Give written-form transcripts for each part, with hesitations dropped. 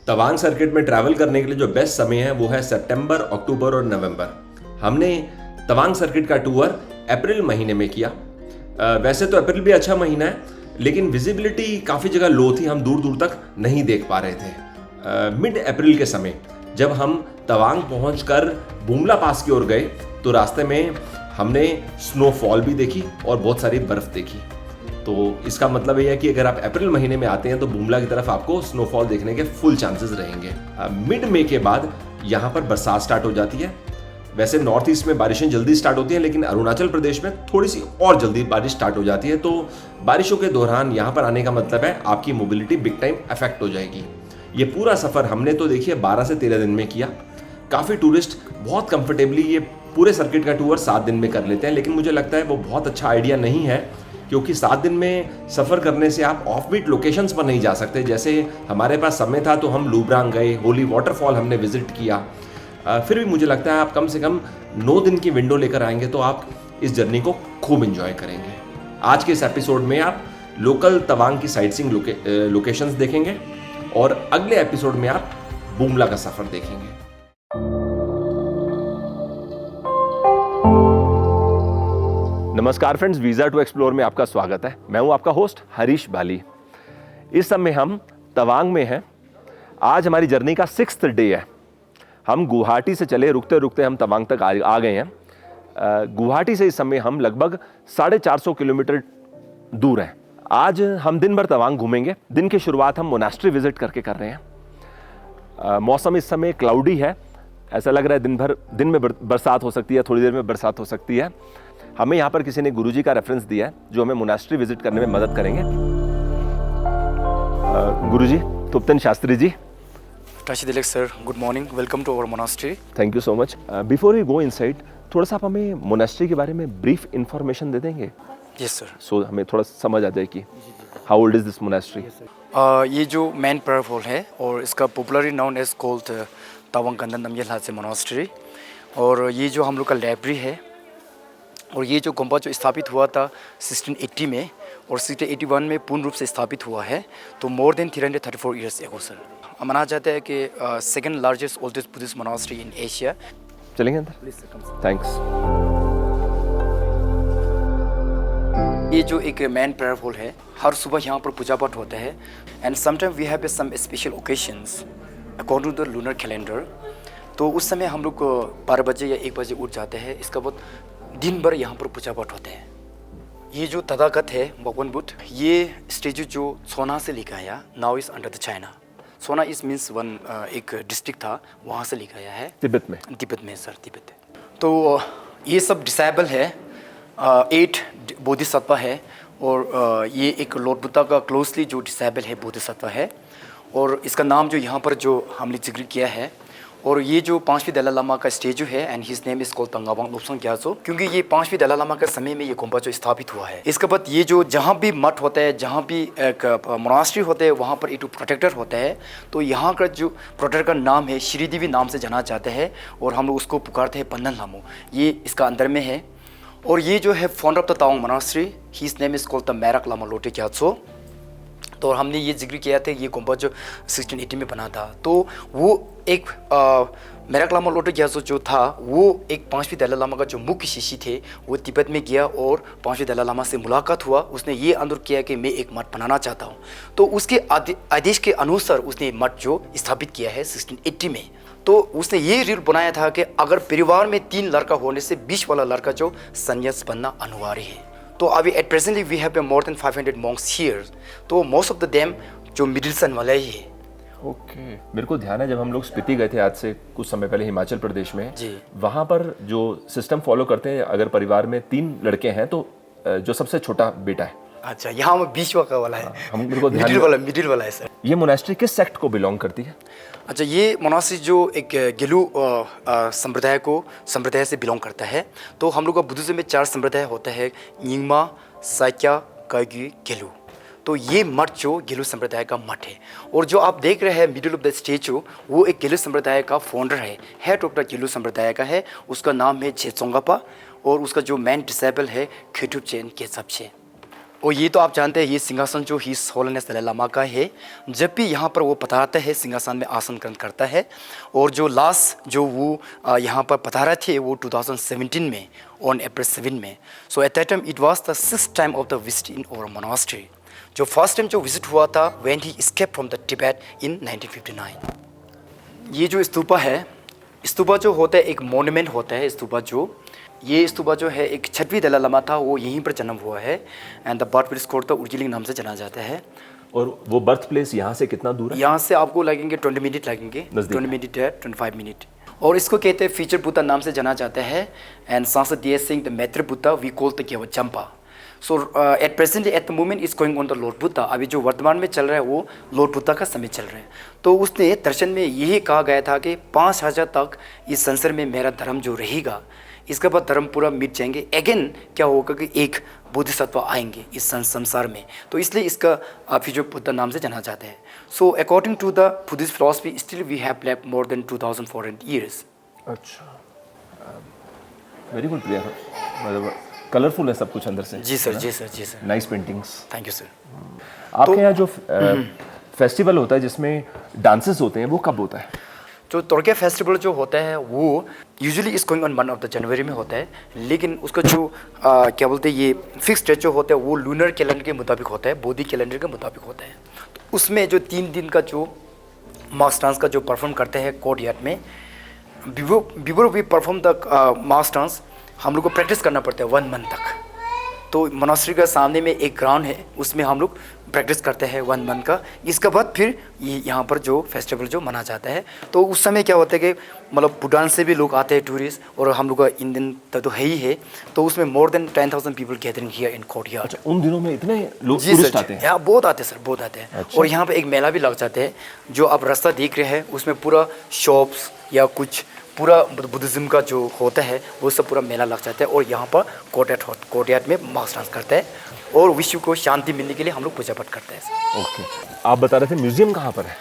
Tawang circuit में travel करने के लिए जो बेस्ट समय है वो है सितंबर, अक्टूबर और नवंबर। हमने तवांग सर्किट का टूर अप्रैल महीने में किया। वैसे तो अप्रैल भी अच्छा महीना है, लेकिन विजिबिलिटी काफ़ी जगह लो थी, हम दूर दूर तक नहीं देख पा रहे थे। मिड अप्रैल के समय जब हम तवांग पहुंचकर बुमला पास की ओर गए तो रास्ते में हमने स्नोफॉल भी देखी और बहुत सारी बर्फ़ देखी। तो इसका मतलब ये है कि अगर आप अप्रैल महीने में आते हैं तो बुमला की तरफ आपको स्नोफॉल देखने के फुल चांसेस रहेंगे। मिड मई के बाद यहाँ पर बरसात स्टार्ट हो जाती है। वैसे नॉर्थ ईस्ट में बारिशें जल्दी स्टार्ट होती हैं, लेकिन अरुणाचल प्रदेश में थोड़ी सी और जल्दी बारिश स्टार्ट हो जाती है। तो बारिशों के दौरान यहाँ पर आने का मतलब है आपकी मोबिलिटी बिग टाइम अफेक्ट हो जाएगी। ये पूरा सफ़र हमने तो देखिए 12 से 13 दिन में किया। काफ़ी टूरिस्ट बहुत कंफर्टेबली ये पूरे सर्किट का टूर 7 दिन में कर लेते हैं, लेकिन मुझे लगता है वो बहुत अच्छा आइडिया नहीं है, क्योंकि 7 दिन में सफ़र करने से आप ऑफ बीट लोकेशंस पर नहीं जा सकते। जैसे हमारे पास समय था तो हम लूब्रांग गए, होली वाटरफॉल हमने विजिट किया। फिर भी मुझे लगता है आप कम से कम 9 दिन की विंडो लेकर आएंगे तो आप इस जर्नी को खूब एंजॉय करेंगे। आज के इस एपिसोड में आप लोकल तवांग की साइट सीइंग लोकेशंस देखेंगे और अगले एपिसोड में आप बुमला का सफ़र देखेंगे। नमस्कार फ्रेंड्स, वीज़ा टू एक्सप्लोर में आपका स्वागत है। मैं हूं आपका होस्ट हरीश बाली। इस समय हम तवांग में हैं। आज हमारी जर्नी का 6th डे है। हम गुवाहाटी से चले, रुकते रुकते हम तवांग तक आ गए हैं। गुवाहाटी से इस समय हम लगभग 450 किलोमीटर दूर हैं। आज हम दिन भर तवांग घूमेंगे। दिन की शुरुआत हम मोनास्ट्री विजिट करके कर रहे हैं। मौसम इस समय क्लाउडी है। ऐसा लग रहा है दिन में बरसात हो सकती है, थोड़ी देर में बरसात हो सकती है। हमें यहाँ पर किसी ने गुरुजी का रेफरेंस दिया है जो हमें मोनास्ट्री विजिट करने में मदद करेंगे। Guruji Thupten Shastri ji. Tashi sir, good morning, welcome to our monastery. Thank you so much. Before we go inside, थोड़ा सा आप हमें मोनास्ट्री के बारे में ब्रीफ इंफॉर्मेशन दे देंगे? Yes sir. सो हमें थोड़ा समझ आ जाए कि how old is this monastery. ये जो मेन प्रायर हॉल है और इसका popularly known as called Tawang Gaden Namgyal हासे मोनास्ट्री। और ये जो हम लोग का लाइब्रेरी है, और ये जो गुम्बा जो स्थापित हुआ था 1680 में और 1681 में पूर्ण रूप से स्थापित हुआ है, तो more than 334 years ago sir. माना जाता है कि second largest oldest Buddhist monastery in Asia. चलेंगे अंदर? थैंक्स। ये जो एक मेन प्रेयर हॉल है, हर सुबह यहाँ पर पूजा पाठ होता है। And sometime we have some special occasions according to the lunar calendar. तो उस समय हम लोग 12 बजे या 1 बजे उठ जाते हैं। इसका बहुत दिन भर यहाँ पर पूजा पाठ होते हैं। ये जो तथागत है भगवान बुद्ध, ये स्टेचू जो सोना से लिखा है, now is under the China. सोना इज मीन्स वन एक डिस्ट्रिक्ट था, वहाँ से लिखा है तिब्बत में। तिब्बत में सर, तिब्बत। तो ये सब डिसाइबल है, 8 बोधिसत्व है। और ये एक लॉर्ड बुद्धा का क्लोजली जो डिसाइबल है बोधिसत्व है। और इसका नाम जो यहाँ पर जो हमने जिक्र किया है, और ये जो 5वीं दलाई लामा का स्टेचू है and his name is called Ngawang Lobsang ग्याल्सो, क्योंकि ये 5वीं दलाई लामा के समय में ये गुम्बा जो स्थापित हुआ है। इसके बाद ये जो जहाँ भी मठ होता है, जहाँ भी एक मोनास्ट्री होता है, वहाँ पर एक प्रोटेक्टर होता है। तो यहाँ का जो प्रोटेक्टर का नाम है श्रीदेवी नाम से जाना जाता है, और हम लोग उसको पुकारते हैं पंदन लामो। ये इसका अंदर में है। और ये जो है founder of the Tawang monastery, his name is called the Merak Lama Lodre ग्याल्सो। तो हमने ये जिक्र किया था, ये गुम्बा जो 1680 में बना था। तो वो एक मेराक लामा लोटे ग्याल्सो जो था, वो एक 5वीं दलाई लामा का जो मुख्य शिष्य थे, वो तिब्बत में गया और 5वीं दलाई लामा से मुलाकात हुआ। उसने ये अनुरोध किया कि मैं एक मठ बनाना चाहता हूँ। तो उसके आदेश के अनुसार उसने मठ जो स्थापित किया है 1680 में। तो उसने ये रूल बनाया था कि अगर परिवार में 3 लड़का होने से 20 वाला लड़का जो संन्यास बनना अनिवार्य है। तो अभी at presently we have more than 500 monks here. तो मोस्ट ऑफ द देम जो मिडिल सन वाले ही है। ओके। मेरे को ध्यान है जब हम लोग स्पीति गए थे आज से कुछ समय पहले हिमाचल प्रदेश में जी, वहाँ पर जो सिस्टम फॉलो करते हैं, अगर परिवार में 3 लड़के हैं तो जो सबसे छोटा बेटा है। अच्छा, यहाँ में 20 वाला है। हम मेरे को मिडिल वाला है सर। ये मोनास्ट्री किस सेक्ट को बिलोंग करती है? अच्छा, ये मोनास्ट्री जो एक गेलू संप्रदाय से बिलोंग करता है। तो हम लोग का बुद्धिज्म में 4 संप्रदाय होता है, निंगमा, साक्या, काग्यू, गेलू। तो ये मठ जो गेलू संप्रदाय का मठ है। और जो आप देख रहे हैं मिडिल ऑफ द स्टेचू, वो एक गेलू संप्रदाय का फाउंडर है, हेड ऑफ द गेलू संप्रदाय का है। उसका नाम है छेचोंगापा, और उसका जो मेन डिसेबल है खेटुप चेन केसप छे। और ये तो आप जानते हैं ये सिंहासन जो हिज होलीनेस दलाई लामा का है। जब भी यहाँ पर वो पधारता है सिंहासन में आसन ग्रहण करता है। और जो लास्ट जो वो यहाँ पर पधारा थे वो 2017 में ऑन अप्रैल 7 में। So at that time it was the 6th time of the visit in our monastery. जो फर्स्ट टाइम जो विजिट हुआ था when he escaped from the Tibet in 1959। ये जो स्तूपा है, स्तूपा जो होता है एक मोन्यूमेंट होता है। स्तूपा जो ये स्तूपा जो है एक 6वीं दलाई लामा था, वो यहीं पर जन्म हुआ है। And the birth place court Urgelling नाम से जाना जाता है। और वो बर्थ प्लेस यहाँ से कितना दूर है? यहाँ से आपको लगेंगे 20 मिनट लगेंगे, 20 मिनट है, 25 मिनट। और इसको कहते हैं फीचर बुद्धा नाम से जाना जाता है। एंड सांसद दिए सिंह the Maitreya Buddha we call the केवल Champa. So at present at the moment is going on the lord Buddha. अभी जो वर्तमान में चल रहा है वो लॉर्ड बुद्धा का समय चल रहा है। तो उसने दर्शन में यही कहा गया था कि 5000 तक इस संसार में मेरा धर्म जो रहेगा, इसके बाद धर्म पूरा मिट जाएंगे। अगेन क्या होगा कि एक बोधिसत्व आएंगे इस संसार में। तो इसलिए इसका फिर बुद्धा नाम से जाना जाता है। So according to the Buddhist philosophy still we have left more than 2400 years. अच्छा, वेरी गुड प्रिया। मतलब कलरफुल है सब कुछ अंदर से। जी सर, जी सर, जी sir. Nice paintings. Thank you sir. आपके यहाँ जो फेस्टिवल होता है जिसमें डांसेस होते हैं वो कब होता है? जो तोरकिया फेस्टिवल जो होता है वो यूजुअली इस going on 1 of the January में होता है। लेकिन उसका जो क्या बोलते हैं ये फिक्स डेट जो होता है वो लूनर कैलेंडर के मुताबिक होता है, बोधी कैलेंडर के मुताबिक होता है। तो उसमें जो 3 दिन का जो मास डांस का जो परफॉर्म करते हैं कोर्ट यार्ड में, before we perform the mass dance हम लोग को प्रैक्टिस करना पड़ता है 1 मंथ तक। तो मोनास्ट्री का सामने में एक ग्राउंड है, उसमें हम लोग प्रैक्टिस करते हैं 1 मंथ का। इसके बाद फिर यहाँ पर जो फेस्टिवल जो मना जाता है, तो उस समय क्या होता है कि मतलब भूटान से भी लोग आते हैं टूरिस्ट, और हम लोग का इंडियन तो है ही है। तो उसमें more than 10,000 people gathering here in court yard. अच्छा, उन दिनों में इतने लोग टूरिस्ट आते हैं? यहाँ बहुत आते हैं सर, बहुत आते हैं। अच्छा। और यहाँ पे एक मेला भी लग जाते हैं। जो आप रास्ता देख रहे हैं उसमें पूरा शॉप्स या कुछ पूरा बुद्धिज़्म का जो होता है वो सब पूरा मेला लग जाता है। और यहाँ पर कोर्टयार्ड में मास डांस करते हैं और विश्व को शांति मिलने के लिए हम लोग पूजा पाठ करते हैं। ओके, आप बता रहे थे म्यूजियम कहाँ पर है?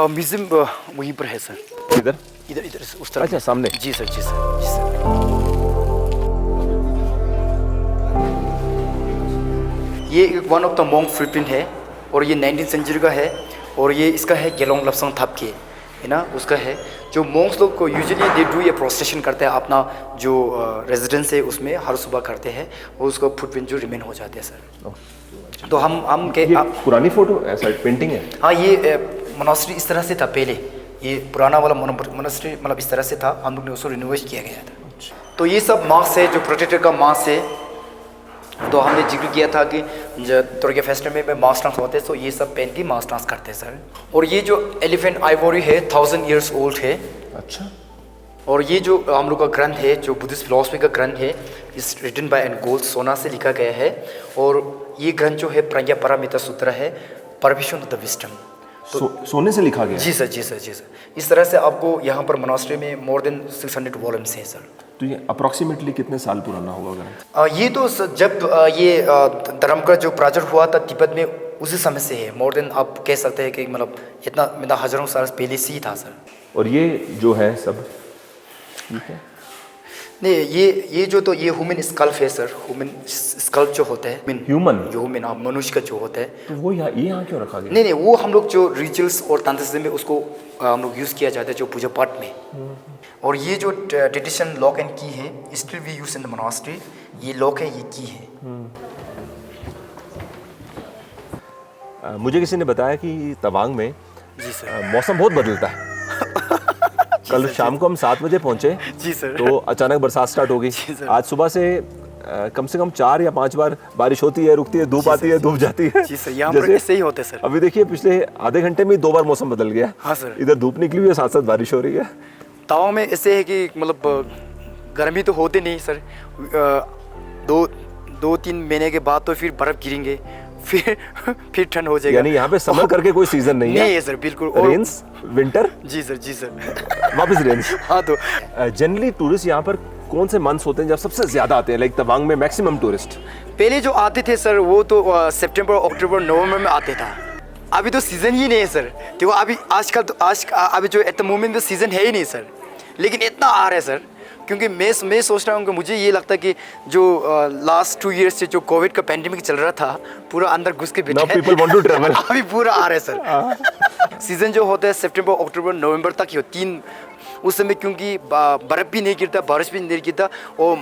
म्यूजियम वहीं पर है सर। इधर इधर इधर उस तरफ। अच्छा, सामने। जी सर, जी सर, जी सर। ये वन ऑफ द मोंग फुटप्रिंट है और ये 19th सेंचुरी का है। और ये इसका है गेलोंग लपसंग थापके है ना, उसका है। जो मोंग्स लोग को यूजुअली दे डू ये प्रोस्टेशन करते हैं अपना जो रेजिडेंस है उसमें हर सुबह करते हैं, और उसका फुटप्रिंट जो रिमेन हो जाते हैं सर। तो हम के पुरानी फोटो ऐसा पेंटिंग है? हाँ, ये मोनास्ट्री इस तरह से था पहले। ये पुराना वाला मोनास्ट्री मतलब इस तरह से था, हम लोग ने उसको रिनोवेट किया गया था। तो ये सब मार्क्स है जो प्रोटेक्टर का मार्क्स है। तो हमने जिक्र किया था कि तोरकिया फेस्टिवल में मास डांस होते हैं, तो ये सब पेन की मास डांस करते हैं सर। और ये जो एलिफेंट आइवोरी है 1000 ईयर्स ओल्ड है। अच्छा। और ये जो हम लोग का ग्रंथ है जो बुद्धिस्ट फिलॉसफी का ग्रंथ है, इस रिटन बाय एंड गोल्ड, सोना से लिखा गया है। और ये ग्रंथ जो है प्रज्ञा पारमिता सूत्र है, परमिशन ऑफ द विजडम। सोने से लिखा गया? जी सर, जी सर, जी सर। इस तरह से आपको यहाँ पर मोनास्ट्री में मोर देन 600 वॉल्यूम्स हैं सर। तो ये अप्रॉक्सीमेटली कितने साल पुराना होगा ग्रंथ? ये तो जब ये धर्म का जो प्राचुर्य हुआ था तिब्बत में उसी समय से है। मोर देन आप कह सकते हैं कि मतलब इतना हजारों साल पहले से ही था सर। और ये जो है सब ठीक है? नहीं, ये जो तो ये ह्यूमन स्कल्प है सर। ह्यूमन स्कल्प जो होता है, ह्यूमन मनुष्य का जो होता है, तो वो यहाँ क्यों रखा गया? नहीं, वो हम लोग जो रिचुअल्स और तंत्र में उसको हम लोग यूज़ किया जाता है जो पूजा पाठ में। और ये जो ट्रेडिशन लॉक एंड की है, still we use in the monastery. ये लॉक है, ये की है। मुझे किसी ने बताया कि तवांग में जी सर मौसम बहुत बदलता है। कल शाम को हम 7 बजे पहुंचे जी सर, तो अचानक बरसात स्टार्ट हो गई। आज सुबह से कम से कम 4 या 5 बार बारिश होती है, रुकती है, धूप आती है, धूप जाती है। जी सर, यहाँ पर ऐसे ही होते सर। अभी देखिए पिछले आधे घंटे में 2 बार मौसम बदल गया। हाँ सर, इधर धूप निकली हुई है, साथ साथ बारिश हो रही है। तवांग में ऐसे है कि मतलब गर्मी तो होती नहीं सर। 2-3 महीने के बाद तो फिर बर्फ गिरेंगे, फिर ठंड हो जाएगा। यानी यहाँ पे समर करके कोई सीजन नहीं है? नहीं है सर, बिल्कुल। Rains, winter. जी सर, जी सर, वापस रेन्स। हाँ, तो जनरली टूरिस्ट यहाँ पर कौन से मंथ्स होते हैं जब सबसे ज्यादा आते हैं? लाइक तवांग में मैक्सिमम टूरिस्ट पहले जो आते थे सर वो तो सितंबर, अक्टूबर, नवंबर में आते था। अभी तो सीज़न ही नहीं है सर। देखो अभी आजकल तो अभी जो एट द मोमेंट तो सीज़न है ही नहीं सर। लेकिन इतना आ रहा है सर क्योंकि मैं सोच रहा हूँ कि मुझे ये लगता है कि जो लास्ट 2 ईयर्स से जो कोविड का पैंडेमिक चल रहा था पूरा अंदर घुस के बैठे Now people want to travel. अभी पूरा आ रहा है सर। सीज़न जो होता है सितंबर अक्टूबर नवंबर तक ही हो, 3 उस समय, क्योंकि बर्फ़ भी नहीं गिरता, बारिश भी नहीं गिरता और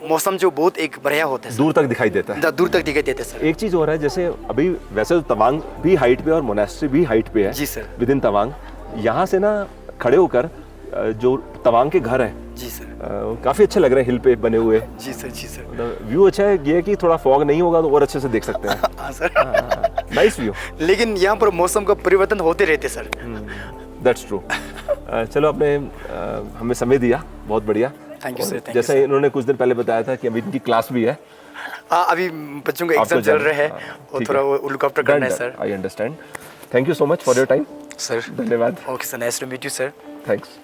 मौसम जो बहुत एक बढ़िया होता है दूर तक दिखाई देता है। दूर तक दिखाई देता है सर। एक चीज़ हो रहा है, जैसे अभी वैसे तो तवांग भी हाइट पे और मोनेस्ट्री भी हाइट पे है जी सर। With in Tawang. यहाँ से ना खड़े होकर जो तवांग के घर है जी सर, काफ़ी अच्छे लग रहे हैं, हिल पे बने हुए। जी सर, जी सर। मतलब व्यू अच्छा है, ये कि थोड़ा फॉग नहीं होगा तो और अच्छे से देख सकते हैं। हाँ सर। Nice view. लेकिन यहाँ पर मौसम का परिवर्तन होते रहते सर। That's true. चलो, आपने हमें समय दिया, बहुत बढ़िया। Thank you sir. Thank you जैसे इन्होंने कुछ दिन पहले बताया था कि अभी इनकी क्लास भी है। अभी बच्चों का एग्जाम चल रहा है और थोड़ा वो लुक आफ्टर करना है sir. I understand. Thank you so much for your time sir. धन्यवाद। Okay sir, nice to meet you sir. Thanks.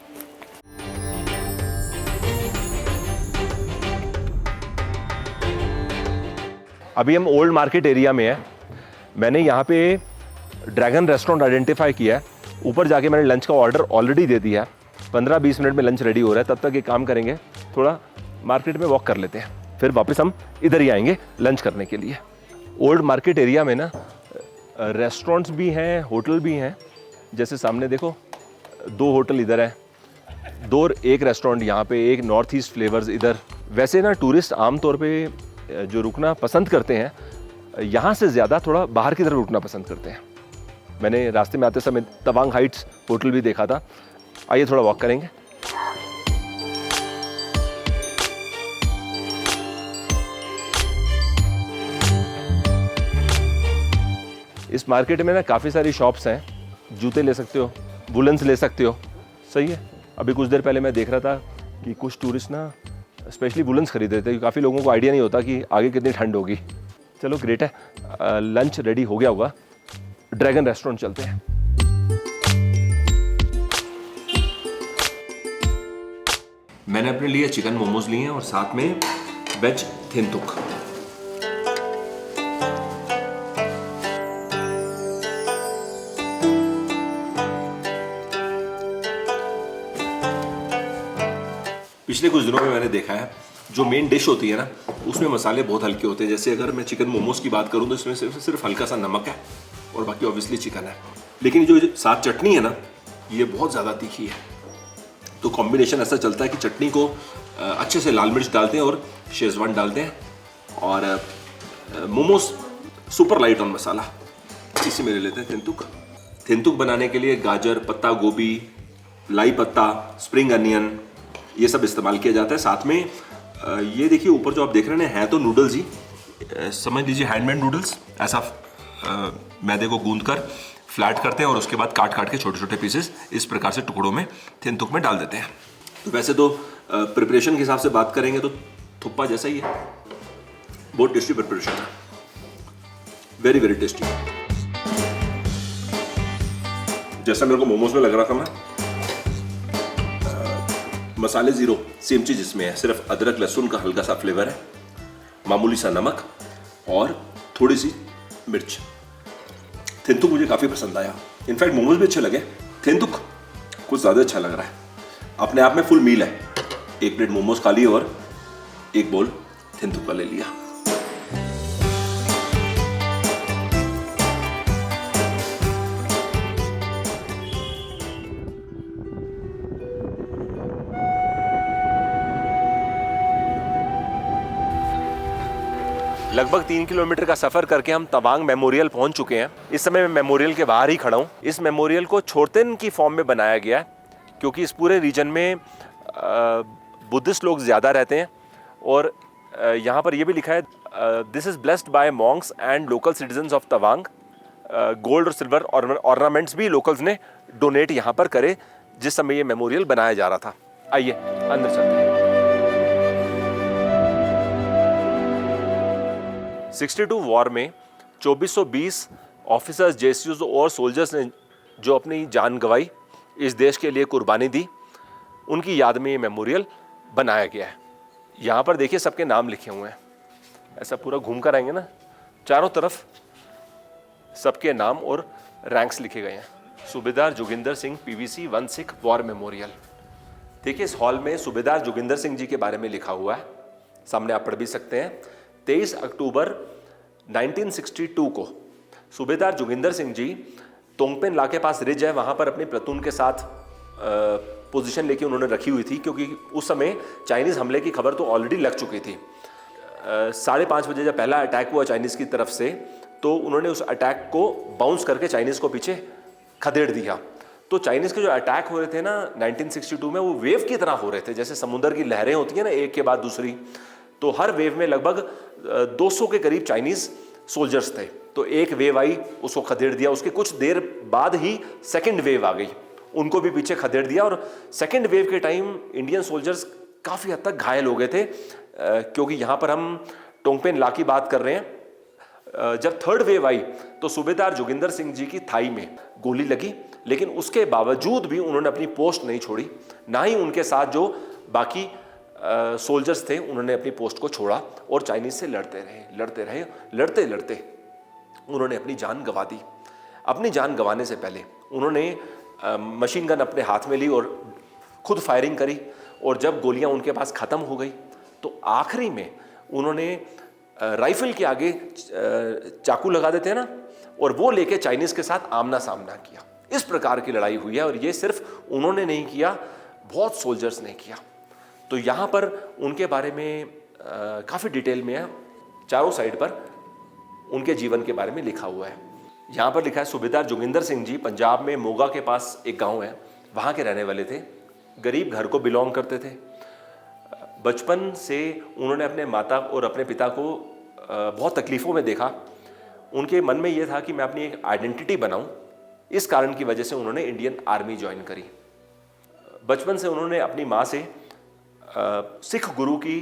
अभी हम ओल्ड मार्केट एरिया में हैं। मैंने यहाँ पे ड्रैगन रेस्टोरेंट आइडेंटिफाई किया है। ऊपर जाके मैंने लंच का ऑर्डर ऑलरेडी दे दिया है। 15-20 मिनट में लंच रेडी हो रहा है। तब तक एक काम करेंगे, थोड़ा मार्केट में वॉक कर लेते हैं, फिर वापस हम इधर ही आएंगे लंच करने के लिए। ओल्ड मार्केट एरिया में ना रेस्टोरेंट्स भी हैं, होटल भी हैं। जैसे सामने देखो, 2 होटल इधर है, 1 रेस्टोरेंट यहाँ पे, एक नॉर्थ ईस्ट फ्लेवर्स इधर। वैसे ना टूरिस्ट आमतौर पे जो रुकना पसंद करते हैं, यहाँ से ज़्यादा थोड़ा बाहर की तरफ रुकना पसंद करते हैं। मैंने रास्ते में आते समय तवांग हाइट्स होटल भी देखा था। आइए थोड़ा वॉक करेंगे। इस मार्केट में ना काफ़ी सारी शॉप्स हैं। जूते ले सकते हो, वुलन्स ले सकते हो। सही है। अभी कुछ देर पहले मैं देख रहा था कि कुछ टूरिस्ट ना स्पेशली वुलन्स खरीद रहे थे। काफ़ी लोगों को आइडिया नहीं होता कि आगे कितनी ठंड होगी। चलो ग्रेट है। लंच रेडी हो गया होगा, ड्रैगन रेस्टोरेंट चलते हैं। मैंने अपने लिए चिकन मोमोज लिए हैं और साथ में वेज थिंतुक। पिछले कुछ दिनों में मैंने देखा है जो मेन डिश होती है ना, उसमें मसाले बहुत हल्के होते हैं। जैसे अगर मैं चिकन मोमोज की बात करूं तो इसमें सिर्फ हल्का सा नमक है और बाकी ऑब्वियसली चिकन है। लेकिन जो साथ चटनी है ना, ये बहुत ज़्यादा तीखी है। तो कॉम्बिनेशन ऐसा चलता है कि चटनी को अच्छे से लाल मिर्च डालते हैं और शेजवान डालते हैं, और मोमोज सुपर लाइट ऑन मसाला। इसी में ले लेते हैं थिंतुक। थिंतुक बनाने के लिए गाजर, पत्ता गोभी, लाई पत्ता, स्प्रिंग अनियन, ये सब इस्तेमाल किया जाता है। साथ में ये देखिए ऊपर जो आप देख रहे हैं तो नूडल्स ही, समझ लीजिए हैंडमेड नूडल्स। ऐसा मैदे को गूंद कर फ्लैट करते हैं और उसके बाद काट के छोटे छोटे पीसेस इस प्रकार से टुकड़ों में थिंतुक में डाल देते हैं। तो वैसे तो प्रिपरेशन के हिसाब से बात करेंगे तो थुप्पा जैसा ही है। बहुत टेस्टी प्रिपरेशन है, वेरी वेरी टेस्टी। जैसा मेरे को मोमोज में लग रहा था ना, मसाले जीरो, सेम चीज इसमें है। सिर्फ अदरक लहसुन का हल्का सा फ्लेवर है, मामूली सा नमक और थोड़ी सी मिर्च। थिंतुक मुझे काफ़ी पसंद आया। इनफैक्ट मोमोज भी अच्छे लगे, थिंतुक कुछ ज़्यादा अच्छा लग रहा है। अपने आप में फुल मील है। 1 प्लेट मोमोज खा लिए और 1 बोल थिंतुक का ले लिया। लगभग 3 किलोमीटर का सफ़र करके हम तवांग मेमोरियल पहुंच चुके हैं। इस समय मैं मेमोरियल के बाहर ही खड़ा हूं। इस मेमोरियल को छोरतेन की फॉर्म में बनाया गया है, क्योंकि इस पूरे रीजन में बुद्धिस्ट लोग ज़्यादा रहते हैं। और यहाँ पर यह भी लिखा है, this is blessed by monks and local citizens of Tawang. Gold और सिल्वर ऑर्नामेंट्स भी लोकल्स ने डोनेट यहाँ पर करे जिस समय ये मेमोरियल बनाया जा रहा था। आइए अंदर चलते हैं। 62 वॉर में 2420 ऑफिसर्स, जेसीयूज और सोल्जर्स ने जो अपनी जान गंवाई, इस देश के लिए कुर्बानी दी, उनकी याद में ये मेमोरियल बनाया गया है। यहाँ पर देखिए सबके नाम लिखे हुए हैं। ऐसा पूरा घूम कर आएंगे ना, चारों तरफ सबके नाम और रैंक्स लिखे गए हैं। सूबेदार Joginder Singh, PVC 1 Sikh war memorial. देखिए इस हॉल में सूबेदार जोगिंदर सिंह जी के बारे में लिखा हुआ है, सामने आप पढ़ भी सकते हैं। 23 अक्टूबर 1962 को सूबेदार जोगिंदर सिंह जी तोंगपेन ला के पास रिज है, वहाँ पर अपनी प्लेटून के साथ पोजीशन लेके उन्होंने रखी हुई थी, क्योंकि उस समय चाइनीज़ हमले की खबर तो ऑलरेडी लग चुकी थी। 5:30 बजे जब पहला अटैक हुआ चाइनीज़ की तरफ से, तो उन्होंने उस अटैक को बाउंस करके चाइनीज़ को पीछे खदेड़ दिया। तो चाइनीज़ के जो अटैक हो रहे थे ना 1962 में, वो वेव की तरह हो रहे थे, जैसे समुद्र की लहरें होती हैं ना एक के बाद दूसरी। तो हर वेव में लगभग 200 के करीब चाइनीज़ सोल्जर्स थे। तो एक वेव आई, उसको खदेड़ दिया, उसके कुछ देर बाद ही सेकेंड वेव आ गई, उनको भी पीछे खदेड़ दिया। और सेकेंड वेव के टाइम इंडियन सोल्जर्स काफ़ी हद तक घायल हो गए थे, क्योंकि यहाँ पर हम टोंगपेन ला की बात कर रहे हैं। जब थर्ड वेव आई तो सूबेदार जोगिंदर सिंह जी की थाई में गोली लगी, लेकिन उसके बावजूद भी उन्होंने अपनी पोस्ट नहीं छोड़ी, ना ही उनके साथ जो बाकी सोल्जर्स थे उन्होंने अपनी पोस्ट को छोड़ा और चाइनीज से लड़ते लड़ते उन्होंने अपनी जान गंवा दी। अपनी जान गंवाने से पहले उन्होंने मशीन गन अपने हाथ में ली और खुद फायरिंग करी, और जब गोलियां उनके पास ख़त्म हो गई तो आखिरी में उन्होंने राइफल के आगे चाकू लगा देते हैं ना, और वो लेके चाइनीज़ के साथ आमना सामना किया। इस प्रकार की लड़ाई हुई है, और ये सिर्फ उन्होंने नहीं किया, बहुत सोल्जर्स ने किया। तो यहाँ पर उनके बारे में काफ़ी डिटेल में है, चारों साइड पर उनके जीवन के बारे में लिखा हुआ है। यहाँ पर लिखा है सूबेदार जोगिंदर सिंह जी पंजाब में मोगा के पास एक गांव है, वहाँ के रहने वाले थे। गरीब घर को बिलोंग करते थे। बचपन से उन्होंने अपने माता और अपने पिता को बहुत तकलीफ़ों में देखा। उनके मन में ये था कि मैं अपनी एक आइडेंटिटी बनाऊं, इस कारण की वजह से उन्होंने इंडियन आर्मी ज्वाइन करी। बचपन से उन्होंने अपनी माँ से सिख गुरु की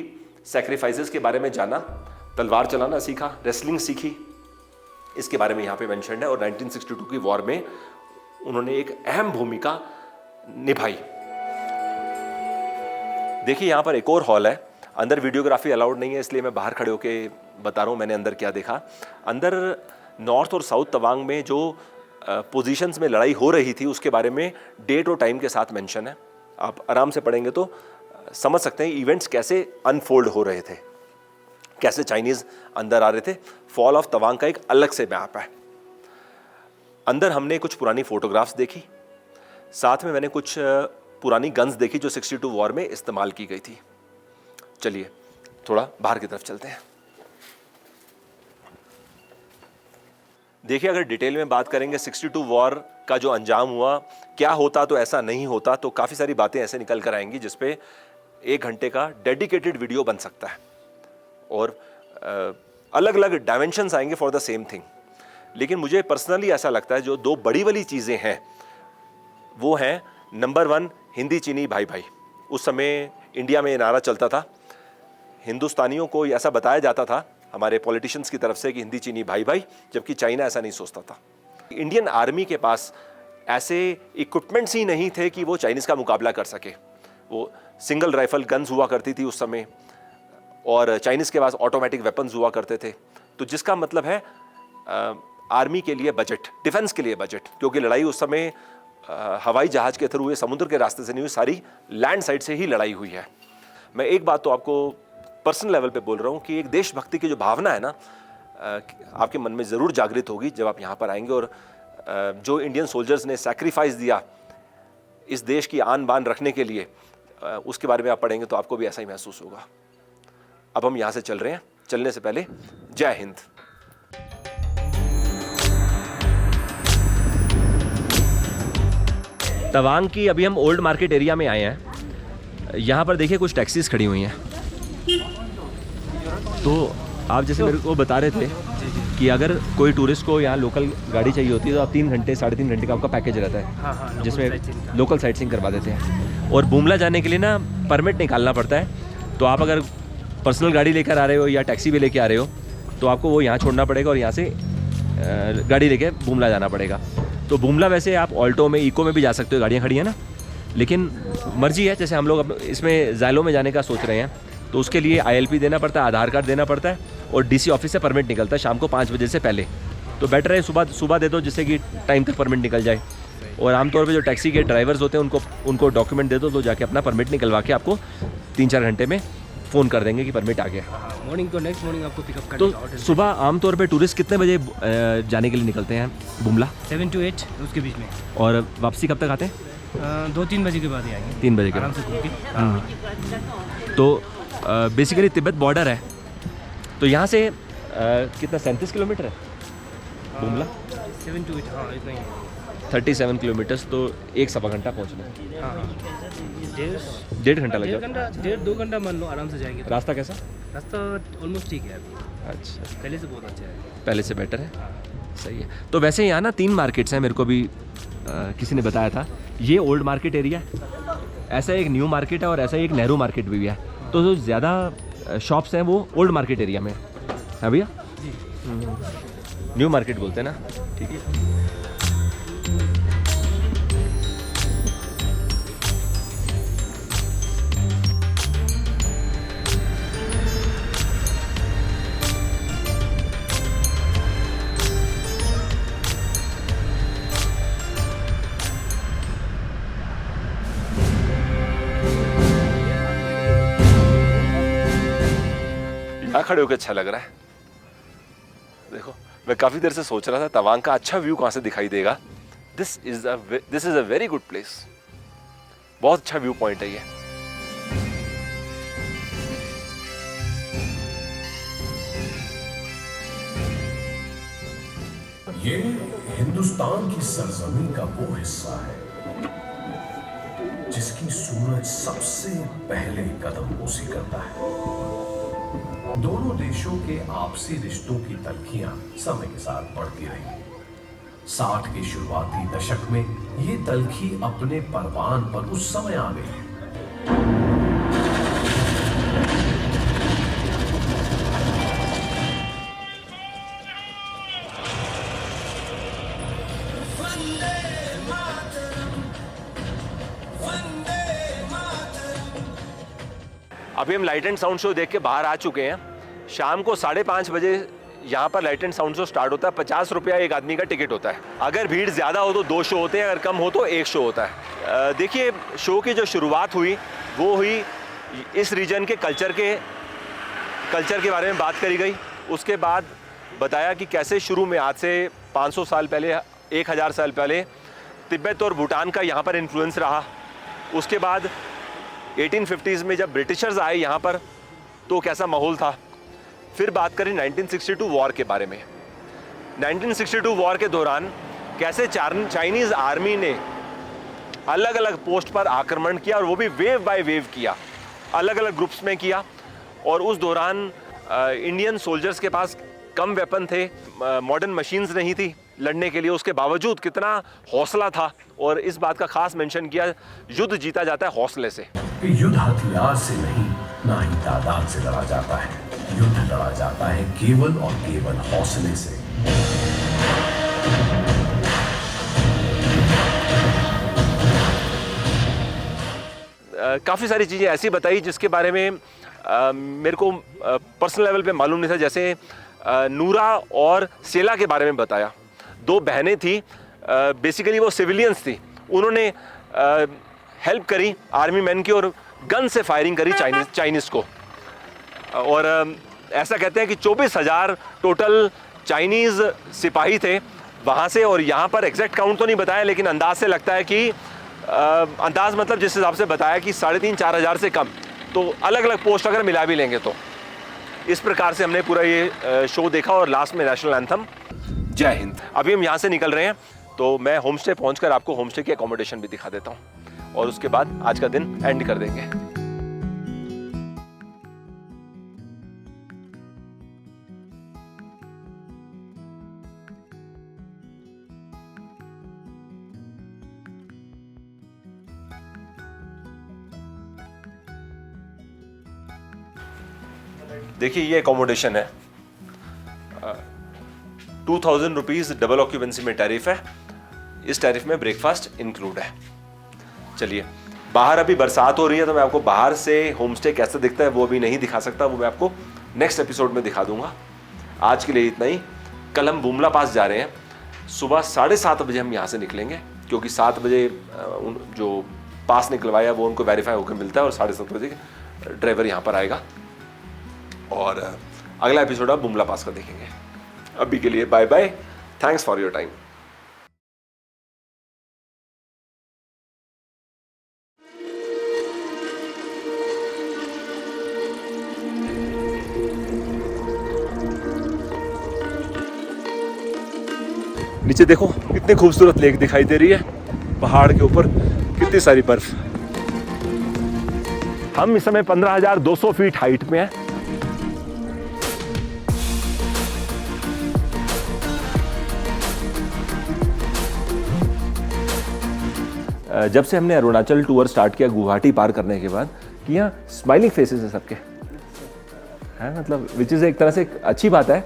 सैक्रिफाइसेस के बारे में जाना, तलवार चलाना सीखा, रेसलिंग सीखी, इसके बारे में यहाँ पे मेंशन है। और 1962 की वॉर में उन्होंने एक अहम भूमिका निभाई। देखिए यहाँ पर एक और हॉल है, अंदर वीडियोग्राफी अलाउड नहीं है, इसलिए मैं बाहर खड़े होके बता रहा हूँ मैंने अंदर क्या देखा। अंदर नॉर्थ और साउथ तवांग में जो पोजीशंस में लड़ाई हो रही थी उसके बारे में डेट और टाइम के साथ मेंशन है। आप आराम से पढ़ेंगे तो समझ सकते हैं इवेंट्स कैसे अनफोल्ड हो रहे थे, कैसे चाइनीज़ अंदर आ रहे थे। फॉल ऑफ तवांग का एक अलग से मैप है। अंदर हमने कुछ पुरानी फोटोग्राफ्स देखी, साथ में मैंने कुछ पुरानी गन्स देखी जो 62 वॉर में इस्तेमाल की गई थी। चलिए थोड़ा बाहर की तरफ चलते हैं। देखिए अगर डिटेल में बात करेंगे 62 वॉर का जो अंजाम हुआ, क्या होता तो ऐसा नहीं होता, तो काफ़ी सारी बातें ऐसे निकल कर आएंगी जिसपे 1 घंटे का डेडिकेटेड वीडियो बन सकता है, और अलग अलग डायमेंशंस आएंगे फॉर द सेम थिंग। लेकिन मुझे पर्सनली ऐसा लगता है जो 2 बड़ी वाली चीज़ें हैं वो हैं, नंबर 1 हिंदी चीनी भाई भाई। उस समय इंडिया में ये नारा चलता था, हिंदुस्तानियों को ऐसा बताया जाता था हमारे पॉलिटिशियंस की तरफ से कि हिंदी चीनी भाई भाई, जबकि चाइना ऐसा नहीं सोचता था। इंडियन आर्मी के पास ऐसे इक्विपमेंट्स ही नहीं थे कि वो चाइनीज़ का मुकाबला कर सके। वो सिंगल राइफल गन्स हुआ करती थी उस समय, और चाइनीज़ के पास ऑटोमेटिक वेपन्स हुआ करते थे। तो जिसका मतलब है आर्मी के लिए बजट, डिफेंस के लिए बजट, क्योंकि लड़ाई उस समय हवाई जहाज के थ्रू हुए, समुद्र के रास्ते से नहीं हुई, सारी लैंड साइड से ही लड़ाई हुई है। मैं एक बात तो आपको पर्सनल लेवल पे बोल रहा हूँ कि एक देशभक्ति की जो भावना है ना, आपके मन में ज़रूर जागृत होगी जब आप यहाँ पर आएंगे। और जो इंडियन सोल्जर्स ने सैक्रिफाइस दिया इस देश की आन बान रखने के लिए, उसके बारे में आप पढ़ेंगे तो आपको भी ऐसा ही महसूस होगा। अब हम यहाँ से चल रहे हैं, चलने से पहले जय हिंद। तवांग की अभी हम ओल्ड मार्केट एरिया में आए हैं। यहाँ पर देखिए कुछ टैक्सीज खड़ी हुई हैं। तो आप जैसे मेरे को बता रहे थे कि अगर कोई टूरिस्ट को यहाँ लोकल गाड़ी चाहिए होती है तो आप 3 घंटे 3.5 घंटे का आपका पैकेज रहता है, जिसमें लोकल साइट सीइंग करवा देते हैं। और बुमला जाने के लिए ना परमिट निकालना पड़ता है। तो आप अगर पर्सनल गाड़ी लेकर आ रहे हो या टैक्सी भी लेके आ रहे हो तो आपको वो यहाँ छोड़ना पड़ेगा और यहाँ से गाड़ी लेके बुमला जाना पड़ेगा। तो बुमला वैसे आप ऑल्टो में, इको में भी जा सकते हो, गाड़ियाँ खड़ी हैं ना, लेकिन मर्जी है। जैसे हम लोग इसमें ज़ैलो में जाने का सोच रहे हैं तो उसके लिए ILP देना पड़ता है, आधार कार्ड देना पड़ता है, और DC ऑफिस से परमिट निकलता है शाम को 5 बजे से पहले। तो बेटर है सुबह दे दो जिससे कि टाइम तक परमिट निकल जाए। और आमतौर पे जो टैक्सी के ड्राइवर्स होते हैं उनको डॉक्यूमेंट दे दो तो जाके अपना परमिट निकलवा के आपको 3-4 घंटे में फ़ोन कर देंगे कि परमिट आ गया। मॉर्निंग तो नेक्स्ट मॉर्निंग आपको पिकअप तो करने का सुबह आमतौर पे टूरिस्ट कितने बजे जाने के लिए निकलते हैं बुमला? 7 to 8 उसके बीच में। और वापसी कब तक आते हैं? 2-3 बजे के बाद ही आएंगे, 3 बजे के आराम से घूम के। तो बेसिकली तिब्बत बॉर्डर है, तो यहाँ से कितना 37 किलोमीटर है बुमला? 7 to 8, हाँ इतना ही है। 37 किलोमीटर्स, तो 1-1.25 घंटा पहुँचना है। हाँ हाँ, 1.5 घंटा लग जाएगा। 1.5-2 घंटा मान लो आराम से जाएंगे। रास्ता कैसा? रास्ता ऑलमोस्ट ठीक है अभी, अच्छा, पहले से बहुत अच्छा है। पहले से बेटर है, सही है। तो वैसे यहाँ ना 3 मार्केट्स हैं, मेरे को भी किसी ने बताया था। ये ओल्ड मार्केट एरिया, ऐसा एक न्यू मार्केट है और ऐसा एक नेहरू मार्केट भी है। तो जो ज़्यादा शॉप्स हैं वो ओल्ड मार्केट एरिया में है भैया? न्यू मार्केट बोलते हैं ना, ठीक है। खड़े होकर अच्छा लग रहा है। देखो, मैं काफी देर से सोच रहा था तवांग का अच्छा व्यू कहां से दिखाई देगा। This is a very good place, बहुत अच्छा व्यू पॉइंट है ये। ये हिंदुस्तान की सरजमीन का वो हिस्सा है जिसकी सूरज सबसे पहले कदम उसी करता है। दोनों देशों के आपसी रिश्तों की तल्खियां समय के साथ बढ़ती रही। 60 के शुरुआती दशक में ये तल्खी अपने परवान पर उस समय आ गई। अभी हम लाइट एंड साउंड शो देख के बाहर आ चुके हैं। शाम को 5:30 बजे यहाँ पर light and sound show start होता है। 50 रुपया एक आदमी का टिकट होता है। अगर भीड़ ज़्यादा हो तो 2 शो होते हैं, अगर कम हो तो 1 शो होता है। देखिए, शो की जो शुरुआत हुई वो हुई इस रीजन के कल्चर के बारे में बात करी गई। उसके बाद बताया कि कैसे शुरू में आज से 500 साल पहले, 1000 साल पहले तिब्बत और भूटान का यहाँ पर इन्फ्लुएंस रहा। उसके बाद 1850s में जब ब्रिटिशर्स आए यहाँ पर तो कैसा माहौल था। फिर बात करें 1962 वॉर के बारे में। 1962 वॉर के दौरान कैसे चाइनीज़ आर्मी ने अलग अलग पोस्ट पर आक्रमण किया और वो भी वेव बाय वेव किया, अलग अलग ग्रुप्स में किया। और उस दौरान इंडियन सोल्जर्स के पास कम वेपन थे, मॉडर्न मशीन्स नहीं थी लड़ने के लिए। उसके बावजूद कितना हौसला था, और इस बात का खास मेंशन किया, युद्ध जीता जाता है हौसले से। युद्ध हथियार से नहीं, ना ही तादाद से लड़ा जाता है। युद्ध लड़ा जाता है केवल और केवल हौसले से। काफ़ी सारी चीज़ें ऐसी बताई जिसके बारे में मेरे को पर्सनल लेवल पे मालूम नहीं था। जैसे नूरा और सेला के बारे में बताया। 2 बहनें थी, बेसिकली वो सिविलियंस थी। उन्होंने हेल्प करी आर्मी मैन की और गन से फायरिंग करी चाइनीज़ को। और ऐसा कहते हैं कि 24,000 टोटल चाइनीज़ सिपाही थे वहाँ से। और यहाँ पर एग्जैक्ट काउंट तो नहीं बताया, लेकिन अंदाज से लगता है कि अंदाज मतलब जिस हिसाब से बताया कि 3,500-4 हज़ार से कम। तो अलग अलग पोस्ट अगर मिला भी लेंगे तो इस प्रकार से हमने पूरा ये शो देखा। और लास्ट में नेशनल एंथम, जय हिंद। अभी हम यहाँ से निकल रहे हैं, तो मैं होम स्टे पहुँच आपको होम स्टे की एकोमोडेशन भी दिखा देता हूँ, और उसके बाद आज का दिन एंड कर देंगे। देखिए, ये एकोमोडेशन है। 2000 रुपीज़ डबल ऑक्यूपेंसी में टैरिफ है। इस टैरिफ में ब्रेकफास्ट इंक्लूड है। चलिए, बाहर अभी बरसात हो रही है, तो मैं आपको बाहर से होम स्टे कैसा दिखता है वो अभी नहीं दिखा सकता। वो मैं आपको नेक्स्ट एपिसोड में दिखा दूंगा। आज के लिए इतना ही। कल हम बुमला पास जा रहे हैं। सुबह 7:30 बजे हम यहाँ से निकलेंगे क्योंकि 7 बजे जो पास निकलवाया वो उनको वेरीफाई होकर मिलता है और 7:30 बजे ड्राइवर यहाँ पर आएगा और अगला एपिसोड आप बुमला पास का देखेंगे। अभी के लिए bye bye, thanks for your time. नीचे देखो कितनी खूबसूरत लेक दिखाई दे रही है, पहाड़ के ऊपर कितनी सारी बर्फ। हम इस समय 15,200 फीट हाइट में हैं। जब से हमने अरुणाचल टूर स्टार्ट किया गुवाहाटी पार करने के बाद कि यहाँ स्माइलिंग फेसेस हैं सबके, है मतलब विच इज़ एक तरह से एक अच्छी बात है।